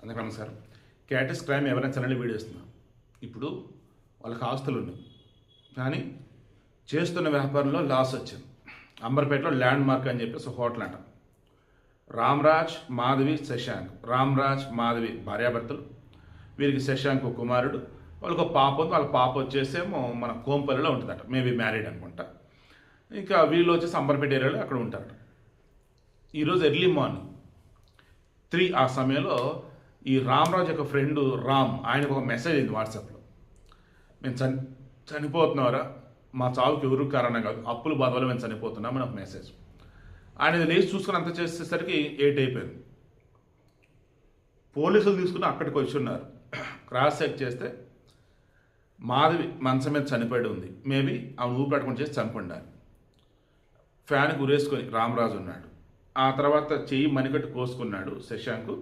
అందరికీ నమస్కారం. క్యాటస్ క్రైమ్ ఎవరైనా ఛానల్ వీడియో ఇస్తున్నాం. ఇప్పుడు వాళ్ళకి ఆస్తులు ఉన్నాయి, కానీ చేస్తున్న వ్యాపారంలో లాస్ వచ్చింది. అంబర్పేటలో ల్యాండ్ మార్క్ అని చెప్పేసి ఒక హోటల్ అంట. రామ్రాజ్, మాధవి, శశాంక్. రామ్రాజ్, మాధవి భార్యాభర్తలు. వీరికి శశాంక్ కుమారుడు, వాళ్ళకి ఒక పాప ఉంది. వాళ్ళ పాప వచ్చేసేమో మన కోంపల్లిలో ఉంటుందట, మేబీ మ్యారీడ్ అనుకుంటా. ఇంకా వీళ్ళు వచ్చేసి అంబర్పేట ఏరియాలో అక్కడ ఉంటారట. ఈరోజు ఎర్లీ మార్నింగ్ 3 ఆ సమయంలో ఈ రామరాజు యొక్క ఫ్రెండ్ రామ్, ఆయనకు ఒక మెసేజ్ అయింది వాట్సాప్లో. మేము చనిపోతున్నారా, మా చావుకి ఎవరు కారణం కాదు, అప్పుల బాధ వల్ల మేము చనిపోతున్నామని ఒక మెసేజ్. ఆయన లేచి చూసుకుని అంత చేసేసరికి 8 అయిపోయింది. పోలీసులు తీసుకుని అక్కడికి వచ్చి ఉన్నారు. క్రాస్ చెక్ చేస్తే మాధవి మంచం మీద చనిపోయి ఉంది. మేబీ ఆమె ఊపిరాటకుండా చేసి చనిపోండారు. ఫ్యాన్కి ఉరేసుకొని రామరాజు ఉన్నాడు. ఆ తర్వాత చెయ్యి మణికట్టు కోసుకున్నాడు శశాంక్.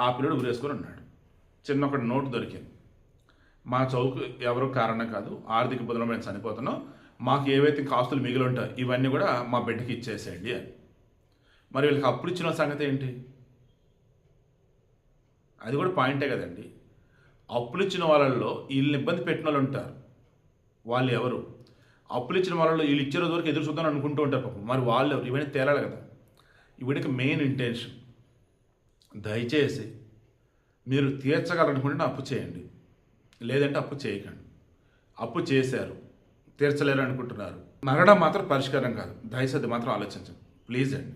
ఆ పిల్లడు ఉరేసుకొని ఉన్నాడు. చిన్న ఒకటి నోటు దొరికింది. మా చౌకు ఎవరు కారణం కాదు, ఆర్థిక ఇబ్బందులు మేము చనిపోతున్నాం, మాకు ఏవైతే ఇంకా ఆస్తులు మిగిలి ఉంటాయో ఇవన్నీ కూడా మా బిడ్డకి ఇచ్చేసేయండి అని. మరి వీళ్ళకి అప్పుడు ఇచ్చిన సంగతి ఏంటి? అది కూడా పాయింటే కదండి. అప్పులు ఇచ్చిన వాళ్ళల్లో వీళ్ళని ఇబ్బంది పెట్టిన వాళ్ళు ఉంటారు. వాళ్ళు ఎవరు? అప్పులు ఇచ్చిన వాళ్ళలో వీళ్ళు ఇచ్చే రోజు వరకు ఎదురు చూద్దాం అనుకుంటూ ఉంటారు పాపం. మరి వాళ్ళు ఎవరు? ఇవన్నీ తేలాలి కదా. ఇవిడికి మెయిన్ ఇంటెన్షన్, దయచేసి మీరు తీర్చగలనుకుంటే అప్పు చేయండి, లేదంటే అప్పు చేయకండి. అప్పు చేశారు, తీర్చలేరు అనుకుంటున్నారు, మరడం మాత్రం పరిష్కారం కాదు. దయచేసి అది మాత్రం ఆలోచించండి ప్లీజ్ అండి.